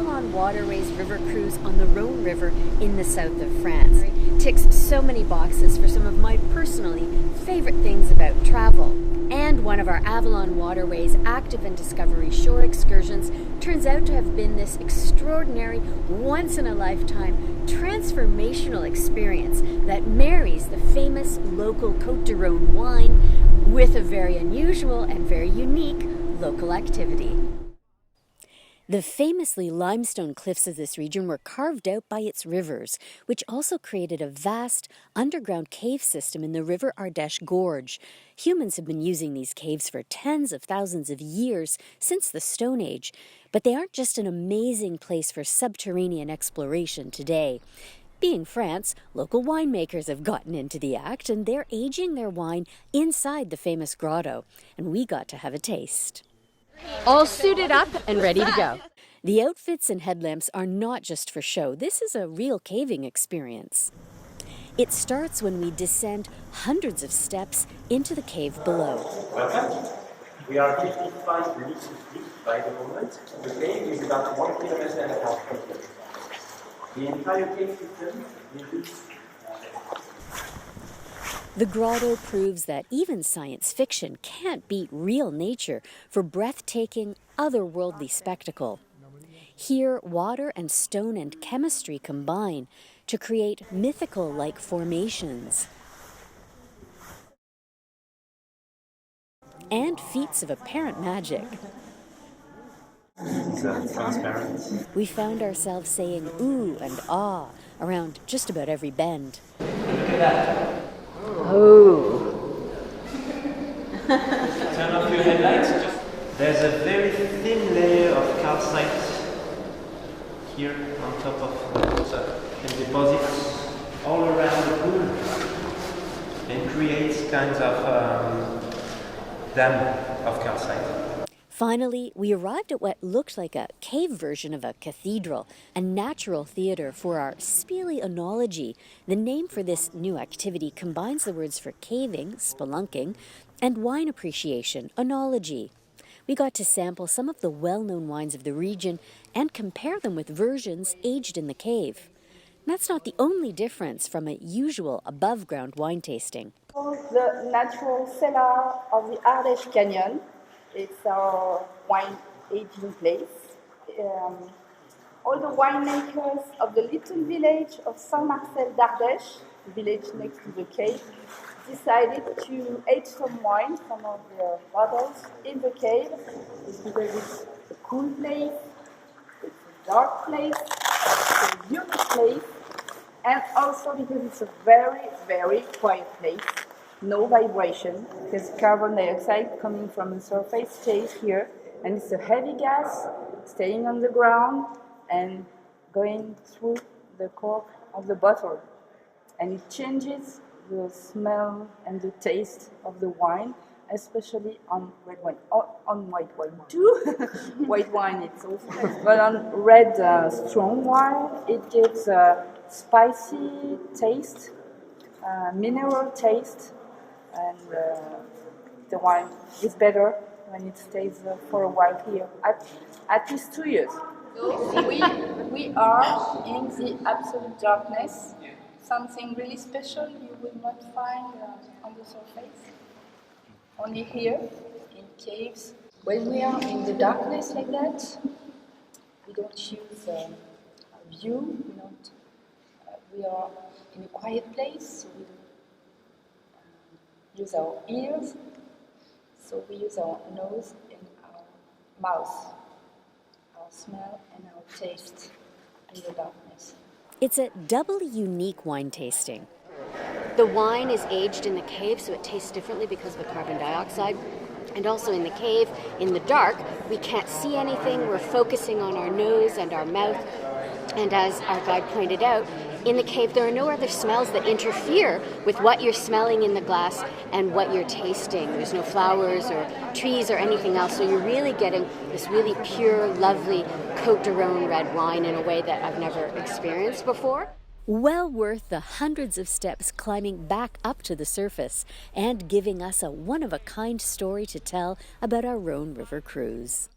Avalon Waterways River Cruise on the Rhone River in the south of France. Ticks so many boxes for some of my personally favorite things about travel. And one of our Avalon Waterways active and discovery shore excursions turns out to have been this extraordinary, once-in-a-lifetime, transformational experience that marries the famous local Côte de Rhone wine with a very unusual and very unique local activity. The famously limestone cliffs of this region were carved out by its rivers, which also created a vast underground cave system in the River Ardèche Gorge. Humans have been using these caves for tens of thousands of years since the Stone Age, but they aren't just an amazing place for subterranean exploration today. Being France, local winemakers have gotten into the act, and they're aging their wine inside the famous grotto, and we got to have a taste. All suited up and ready to go. The outfits and headlamps are not just for show. This is a real caving experience. It starts when we descend hundreds of steps into the cave below. Welcome. We are 55 meters deep by the moment. The cave is about 1.5 kilometers. The entire cave system includes The grotto proves that even science fiction can't beat real nature for breathtaking, otherworldly spectacle. Here, water and stone and chemistry combine to create mythical-like formations and feats of apparent magic. It's transparent. We found ourselves saying ooh and ah around just about every bend. Look at that. Oh. Turn off your headlights. There's a very thin layer of calcite here on top of the water and deposits all around the pool and creates kinds of dam of calcite. Finally, we arrived at what looked like a cave version of a cathedral, a natural theater for our Spele-Oenology. The name for this new activity combines the words for caving, spelunking, and wine appreciation, oenology. We got to sample some of the well-known wines of the region and compare them with versions aged in the cave. That's not the only difference from a usual above-ground wine tasting. The natural cellar of the Ardèche Canyon. It's our wine aging place. All the winemakers of the little village of Saint-Marcel d'Ardèche, the village next to the cave, decided to age some wine from all their bottles in the cave. It's because it's a cool place, it's a dark place, it's a unique place, and also because it's a very, very quiet place. No vibration, because carbon dioxide coming from the surface stays here, and it's a heavy gas staying on the ground and going through the cork of the bottle. And it changes the smell and the taste of the wine, especially on red wine. On white wine too. White wine it's also nice. But on red strong wine, it gives a spicy taste, mineral taste, and the wine is better when it stays for a while here, at least 2 years. So we are in the absolute darkness, something really special you will not find on the surface, only here in caves. When we are in the darkness like that, we don't use a view, we are in a quiet place, so we don't use our ears, so we use our nose and our mouth, our smell and our taste in the darkness. It's a doubly unique wine tasting. The wine is aged in the cave, so it tastes differently because of the carbon dioxide. And also in the cave, in the dark, we can't see anything. We're focusing on our nose and our mouth. And as our guide pointed out, in the cave, there are no other smells that interfere with what you're smelling in the glass and what you're tasting. There's no flowers or trees or anything else, so you're really getting this really pure, lovely Côte de Rhone red wine in a way that I've never experienced before. Well worth the hundreds of steps climbing back up to the surface and giving us a one-of-a-kind story to tell about our Rhone River cruise.